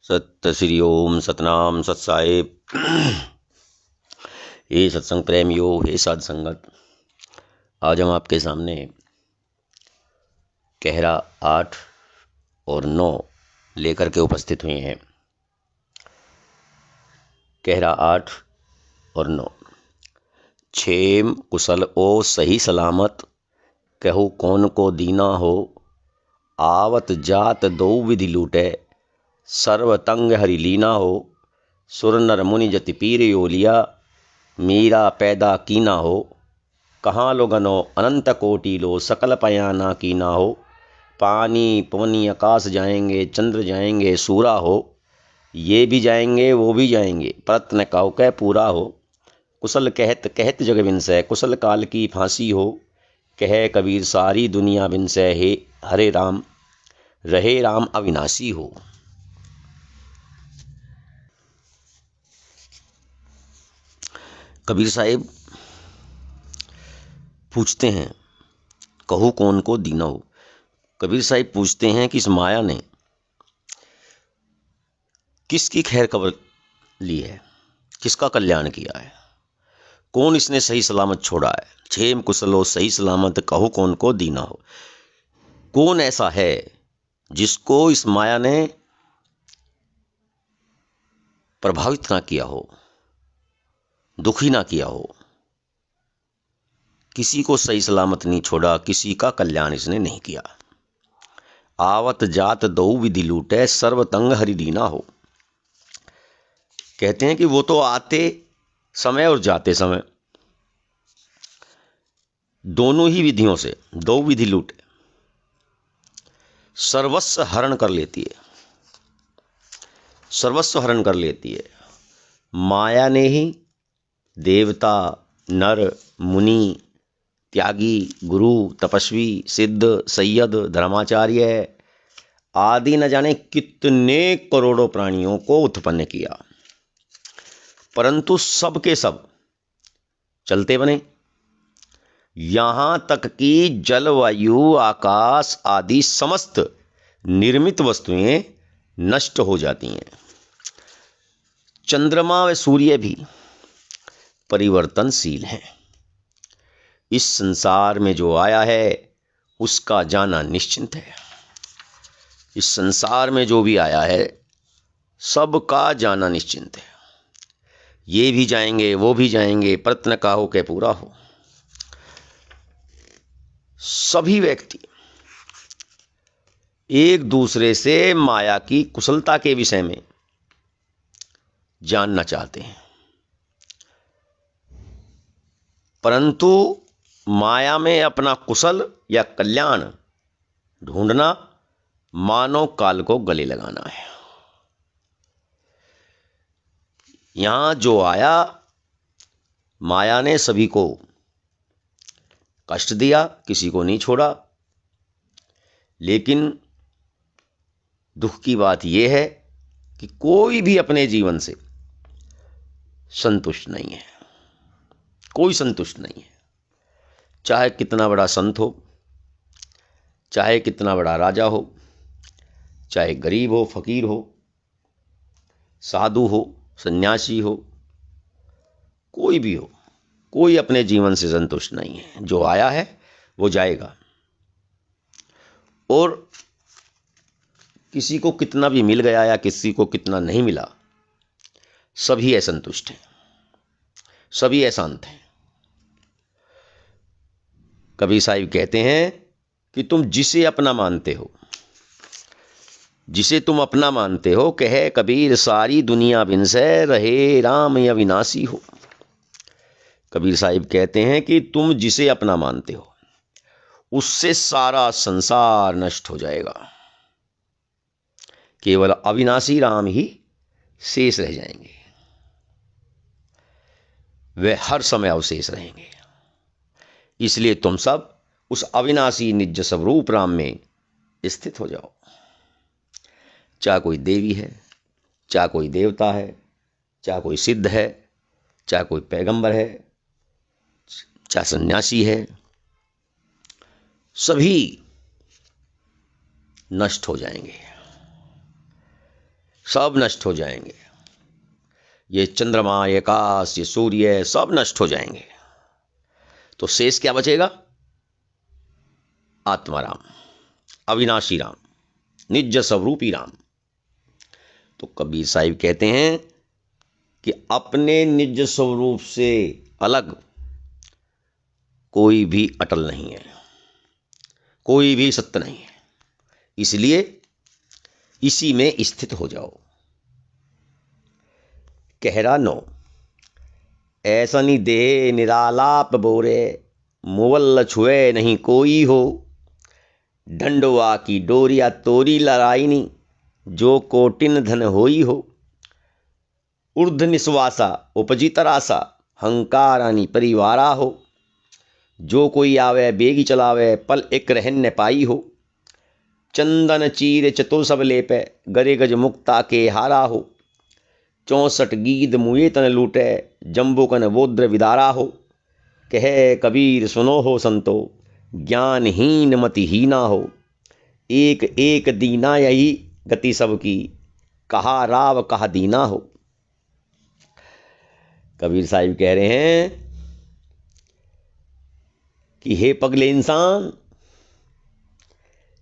सत श्री ओम सतनाम सत साहिब। हे सत्संग प्रेमियों, हे साध संगत, आज हम आपके सामने कहरा 8 और 9 लेकर के उपस्थित हुए हैं। कहरा 8 और 9। छेम कुशल ओ सही सलामत, कहू कौन को दीना हो। आवत जात दो विधि लूटे, सर्वतंग हरिलीना हो। सुर नर मुनि जति पीर योलिया, मीरा पैदा कीना हो। कहाँ लो गनो अनंत कोटि लो, सकल पयाना कीना हो। पानी पवनी आकाश जाएंगे, चंद्र जाएंगे सूरा हो। ये भी जाएंगे वो भी जाएंगे, प्रत्न काउ कै पूरा हो। कुशल कहत कहत जग बिनसै, कुशल काल की फांसी हो। कहे कबीर सारी दुनिया बिनसै, हे हरे राम रहे राम अविनाशी हो। कबीर साहिब पूछते हैं, कहूँ कौन को दीना हो। कबीर साहिब पूछते हैं कि इस माया ने किसकी खैर खबर ली है, किसका कल्याण किया है, कौन इसने सही सलामत छोड़ा है। छेम कुशलो सही सलामत, कहूँ कौन को दीना हो। कौन ऐसा है जिसको इस माया ने प्रभावित ना किया हो, दुखी ना किया हो। किसी को सही सलामत नहीं छोड़ा, किसी का कल्याण इसने नहीं किया। आवत जात दो विधि लूटे, सर्वतंग हरिदीना हो। कहते हैं कि वो तो आते समय और जाते समय दोनों ही विधियों से दो विधि लूटे, सर्वस्व हरण कर लेती है, सर्वस्व हरण कर लेती है। माया ने ही देवता, नर, मुनि, त्यागी, गुरु, तपस्वी, सिद्ध, सैयद, धर्माचार्य आदि न जाने कितने करोड़ों प्राणियों को उत्पन्न किया, परंतु सब के सब चलते बने। यहां तक कि जलवायु, आकाश आदि समस्त निर्मित वस्तुएं नष्ट हो जाती हैं। चंद्रमा व सूर्य भी परिवर्तनशील हैं। इस संसार में जो आया है उसका जाना निश्चिंत है। इस संसार में जो भी आया है सबका जाना निश्चिंत है। ये भी जाएंगे वो भी जाएंगे, प्रत्न का हो के पूरा हो। सभी व्यक्ति एक दूसरे से माया की कुशलता के विषय में जानना चाहते हैं, परंतु माया में अपना कुशल या कल्याण ढूंढना मानव काल को गले लगाना है। यहां जो आया, माया ने सभी को कष्ट दिया, किसी को नहीं छोड़ा। लेकिन दुख की बात यह है कि कोई भी अपने जीवन से संतुष्ट नहीं है, कोई संतुष्ट नहीं है। चाहे कितना बड़ा संत हो, चाहे कितना बड़ा राजा हो, चाहे गरीब हो, फकीर हो, साधु हो, सन्यासी हो, कोई भी हो, कोई अपने जीवन से संतुष्ट नहीं है। जो आया है वो जाएगा, और किसी को कितना भी मिल गया या किसी को कितना नहीं मिला, सभी असंतुष्ट हैं, सभी अशांत हैं। कबीर साहिब कहते हैं कि तुम जिसे अपना मानते हो, जिसे तुम अपना मानते हो, कहे कबीर सारी दुनिया बिनसे, रहे राम अविनाशी हो। कबीर साहिब कहते हैं कि तुम जिसे अपना मानते हो उससे सारा संसार नष्ट हो जाएगा, केवल अविनाशी राम ही शेष रह जाएंगे। वे हर समय अवशेष रहेंगे। इसलिए तुम सब उस अविनाशी निज स्वरूप राम में स्थित हो जाओ। चाहे कोई देवी है, चाहे कोई देवता है, चाहे कोई सिद्ध है, चाहे कोई पैगंबर है, चाहे सन्यासी है, सभी नष्ट हो जाएंगे, सब नष्ट हो जाएंगे। ये चंद्रमा, ये आकाश, ये सूर्य सब नष्ट हो जाएंगे। तो शेष क्या बचेगा? आत्माराम, अविनाशी राम, निज स्वरूपी राम। तो कबीर साहिब कहते हैं कि अपने निज स्वरूप से अलग कोई भी अटल नहीं है, कोई भी सत्य नहीं है। इसलिए इसी में स्थित हो जाओ। कहरा 9, ऐसनी देह निरालाप बोरे, मुवल्ल छुए नहीं कोई हो। डंडवा की डोरिया तोरी लड़ाईनी, जो कोटिन धन होई हो। ऊर्ध निश्वासा उपजी तरासा, हंकारानी परिवारा हो। जो कोई आवे बेगी चलावे, पल एक रहन न पाई हो। चंदन चीर चतुर सब लेपे, गरे गज मुक्ता के हारा हो। 64 गीद मुए तन लूटे, जम्बुकन वोद्र विदारा हो। कहे कबीर सुनो हो संतो, ज्ञानहीन मतिहीना हो। एक एक दीना यही गति सबकी, कहा राव कहा दीना हो। कबीर साहिब कह रहे हैं कि हे पगले इंसान,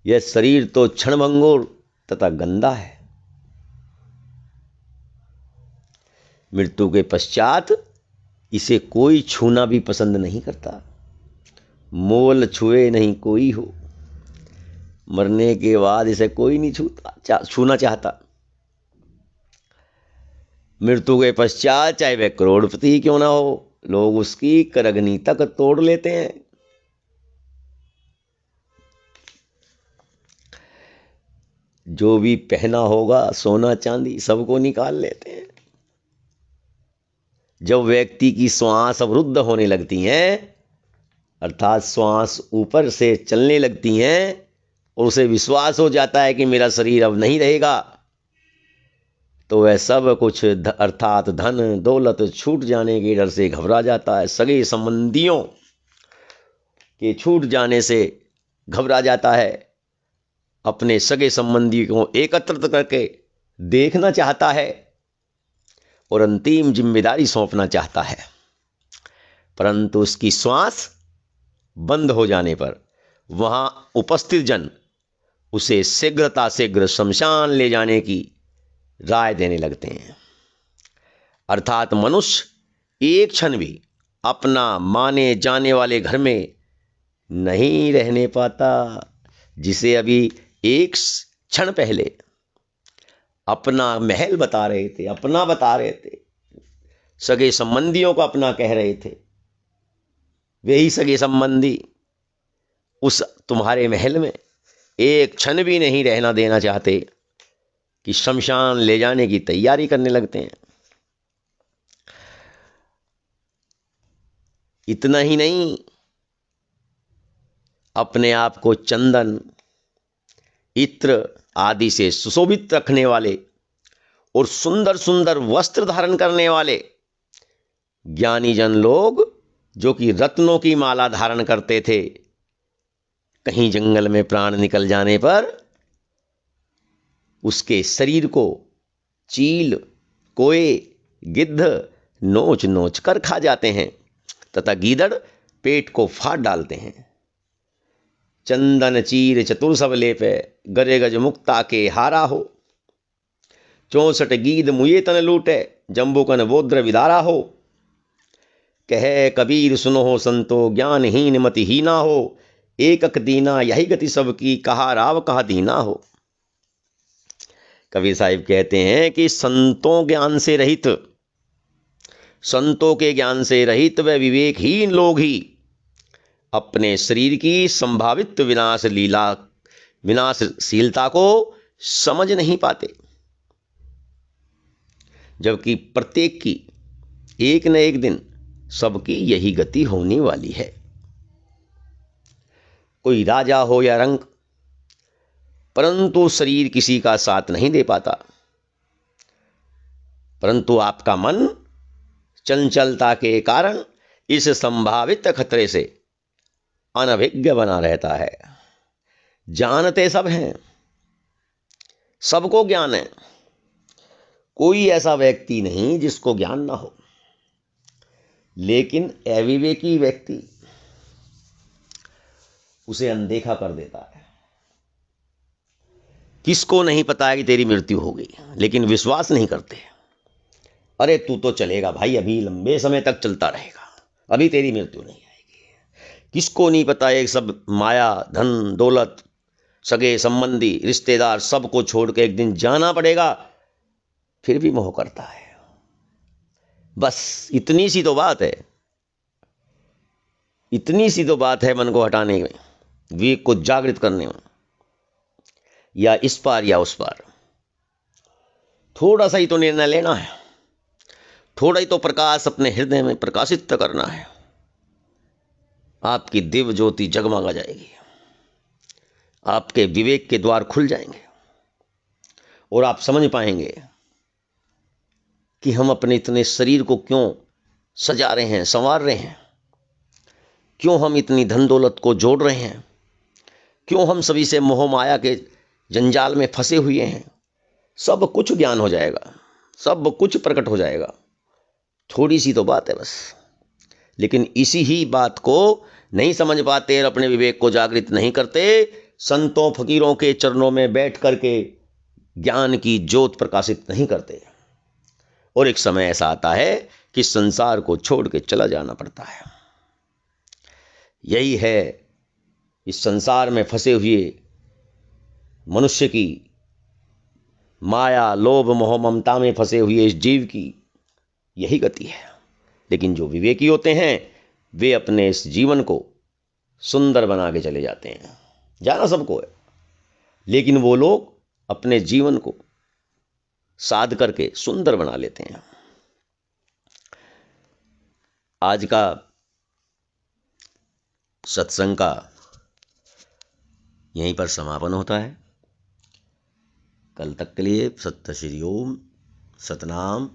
यह शरीर तो क्षणभंगुर तथा गंदा है। मृत्यु के पश्चात इसे कोई छूना भी पसंद नहीं करता। मोल छुए नहीं कोई हो। मरने के बाद इसे कोई नहीं छूना चाहता। मृत्यु के पश्चात चाहे वह करोड़पति ही क्यों ना हो, लोग उसकी करगनी तक तोड़ लेते हैं। जो भी पहना होगा सोना चांदी सबको निकाल लेते हैं। जब व्यक्ति की श्वास अवरुद्ध होने लगती हैं, अर्थात श्वास ऊपर से चलने लगती हैं और उसे विश्वास हो जाता है कि मेरा शरीर अब नहीं रहेगा, तो वह सब कुछ अर्थात धन दौलत छूट जाने के डर से घबरा जाता है। सगे संबंधियों के छूट जाने से घबरा जाता है। अपने सगे संबंधी को एकत्रित करके देखना चाहता है और अंतिम जिम्मेदारी सौंपना चाहता है, परंतु उसकी श्वास बंद हो जाने पर वहां उपस्थित जन उसे शीघ्रता शीघ्र शमशान ले जाने की राय देने लगते हैं। अर्थात मनुष्य एक क्षण भी अपना माने जाने वाले घर में नहीं रहने पाता। जिसे अभी एक क्षण पहले अपना महल बता रहे थे, अपना बता रहे थे, सगे संबंधियों को अपना कह रहे थे, वही सगे संबंधी उस तुम्हारे महल में एक क्षण भी नहीं रहना देना चाहते कि शमशान ले जाने की तैयारी करने लगते हैं। इतना ही नहीं, अपने आप को चंदन इत्र आदि से सुशोभित रखने वाले और सुंदर सुंदर वस्त्र धारण करने वाले ज्ञानी जन लोग, जो कि रत्नों की माला धारण करते थे, कहीं जंगल में प्राण निकल जाने पर उसके शरीर को चील, कोए, गिद्ध नोच नोच कर खा जाते हैं तथा गीदड़ पेट को फाड़ डालते हैं। चंदन चीर चतुर सब लेपे, गरे गज मुक्ता के हारा हो। 64 गीद मुए तन लूटे, जम्बुकन वोद्र विदारा हो। कहे कबीर सुनो हो संतो, ज्ञानहीन मतिहीना हो। एकक दीना यही गति सबकी, कहा राव कहा दीना हो। कबीर साहिब कहते हैं कि संतों ज्ञान से रहित, संतों के ज्ञान से रहित व विवेकहीन लोग ही अपने शरीर की संभावित विनाशशीलता को समझ नहीं पाते, जबकि प्रत्येक की एक न एक दिन सबकी यही गति होने वाली है। कोई राजा हो या रंक, परंतु शरीर किसी का साथ नहीं दे पाता। परंतु आपका मन चंचलता के कारण इस संभावित खतरे से अनभिज्ञ बना रहता है। जानते सब हैं, सबको ज्ञान है, कोई ऐसा व्यक्ति नहीं जिसको ज्ञान ना हो, लेकिन अविवेकी व्यक्ति उसे अनदेखा कर देता है। किसको नहीं पता है कि तेरी मृत्यु हो गई, लेकिन विश्वास नहीं करते। अरे तू तो चलेगा भाई, अभी लंबे समय तक चलता रहेगा, अभी तेरी मृत्यु नहीं आएगी। किसको नहीं पता है सब माया, धन दौलत, सगे संबंधी, रिश्तेदार, सबको छोड़ के एक दिन जाना पड़ेगा, फिर भी मोह करता है। बस इतनी सी तो बात है, इतनी सी तो बात है मन को हटाने में, विवेक को जागृत करने में, या इस पार या उस पार। थोड़ा सा ही तो निर्णय लेना है, थोड़ा ही तो प्रकाश अपने हृदय में प्रकाशित करना है, आपकी दिव्य ज्योति जगमगा जाएगी, आपके विवेक के द्वार खुल जाएंगे और आप समझ पाएंगे कि हम अपने इतने शरीर को क्यों सजा रहे हैं, संवार रहे हैं, क्यों हम इतनी धन दौलत को जोड़ रहे हैं, क्यों हम सभी से मोह माया के जंजाल में फंसे हुए हैं। सब कुछ ज्ञान हो जाएगा, सब कुछ प्रकट हो जाएगा। थोड़ी सी तो बात है बस, लेकिन इसी ही बात को नहीं समझ पाते और अपने विवेक को जागृत नहीं करते। संतों फकीरों के चरणों में बैठ करके ज्ञान की ज्योत प्रकाशित नहीं करते, और एक समय ऐसा आता है कि संसार को छोड़ के चला जाना पड़ता है। यही है इस संसार में फंसे हुए मनुष्य की, माया लोभ मोह ममता में फंसे हुए इस जीव की यही गति है। लेकिन जो विवेकी होते हैं वे अपने इस जीवन को सुंदर बना के चले जाते हैं। जाना सबको है, लेकिन वो लोग अपने जीवन को साध करके सुंदर बना लेते हैं। आज का सत्संग का यहीं पर समापन होता है। कल तक के लिए सत्य श्री ओम, सतनाम।